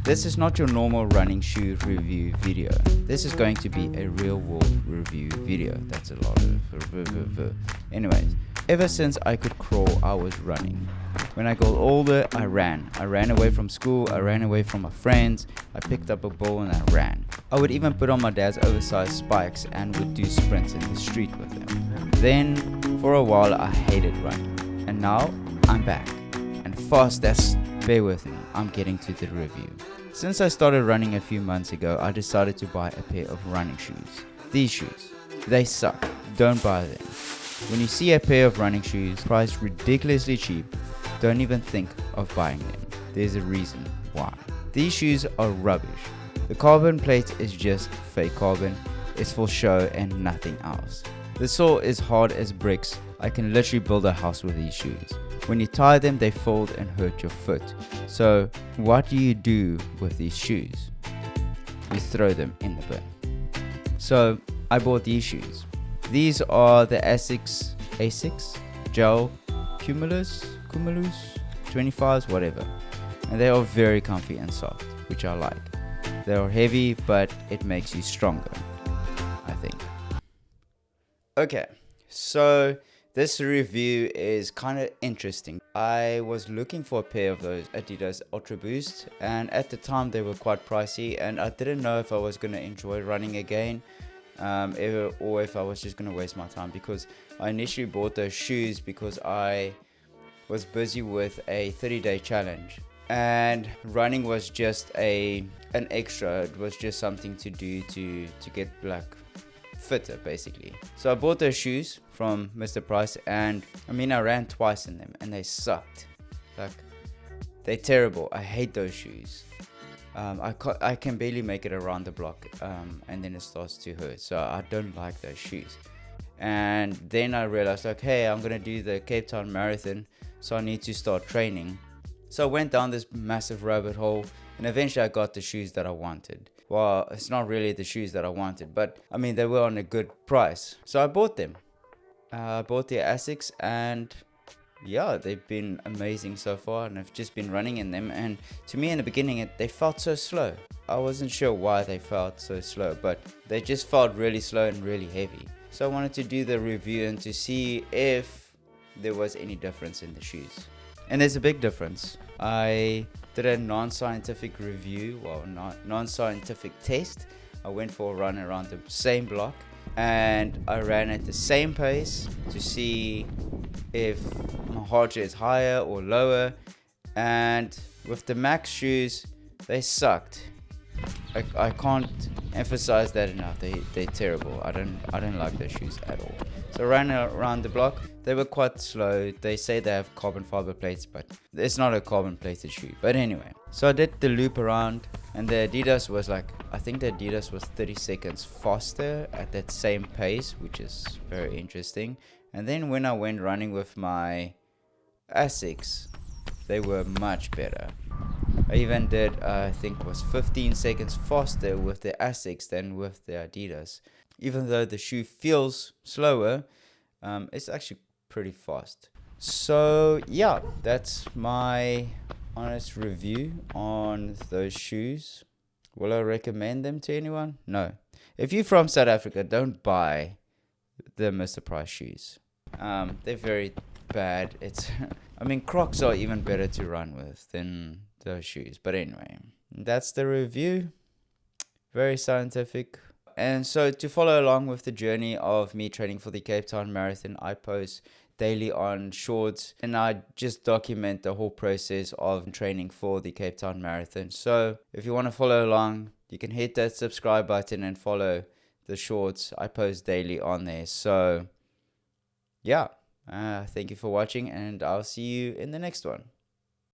This is not your normal running shoe review video. This is going to be a real world review video. That's a lot of... Anyways, ever since I could crawl, I was running. When I got older, I ran. I ran away from school, I ran away from my friends, I picked up a ball and I ran. I would even put on my dad's oversized spikes and would do sprints in the street with him. Then, for a while, I hated running. And now, I'm back. And fast, bear with me, I'm getting to the review. Since I started running a few months ago, I decided to buy a pair of running shoes. These shoes, they suck. Don't buy them. When you see a pair of running shoes priced ridiculously cheap, don't even think of buying them. There's a reason why. These shoes are rubbish. The carbon plate is just fake carbon. It's for show and nothing else. The sole is hard as bricks. I can literally build a house with these shoes. When you tie them, they fold and hurt your foot. So what do you do with these shoes? You throw them in the bin. So I bought these shoes. These are the Asics Gel Cumulus 25s, whatever. And they are very comfy and soft, which I like. They are heavy, but it makes you stronger, I think. Okay, so this review is kind of interesting. I was looking for a pair of those Adidas Ultraboost, and at the time they were quite pricey, and I didn't know if I was going to enjoy running again, or if I was just going to waste my time, because I initially bought those shoes because I was busy with a 30-day challenge, and running was just an extra. It was just something to do to get fitter, basically. So I bought those shoes from Mr. Price, and I ran twice in them and they sucked. They're terrible. I hate those shoes. I can barely make it around the block, and then it starts to hurt. So I don't like those shoes. And then I realized, hey, I'm gonna do the Cape Town Marathon, so I need to start training. So I went down this massive rabbit hole, and eventually I got the shoes that I wanted. Well, it's not really the shoes that I wanted, but they were on a good price, so I bought them. I bought the Asics, and yeah, they've been amazing so far, and I've just been running in them. And to me, in the beginning, they felt so slow. I wasn't sure why they felt so slow, but they just felt really slow and really heavy. So I wanted to do the review and to see if there was any difference in the shoes. And there's a big difference. I did a non-scientific review, non-scientific test. I went for a run around the same block, and I ran at the same pace to see if my heart rate is higher or lower. And with the Max shoes, they sucked. I can't emphasize that enough. They're terrible. I don't like those shoes at all. So I ran around the block. They were quite slow. They say they have carbon fiber plates, but it's not a carbon plated shoe. But anyway, so I did the loop around, and the Adidas was I think the Adidas was 30 seconds faster at that same pace, which is very interesting. And then when I went running with my Asics, they were much better. I even did, I think it was 15 seconds faster with the Asics than with the Adidas. Even though the shoe feels slower, it's actually pretty fast. So yeah, that's my honest review on those shoes. Will I recommend them to anyone? No. If you're from South Africa, don't buy the Mr. Price shoes. They're very bad. Crocs are even better to run with than those shoes. But anyway, that's the review. Very scientific. And so to follow along with the journey of me training for the Cape Town Marathon, I post daily on shorts, and I just document the whole process of training for the Cape Town Marathon. So if you want to follow along, you can hit that subscribe button and follow the shorts. I post daily on there. So yeah, thank you for watching, and I'll see you in the next one.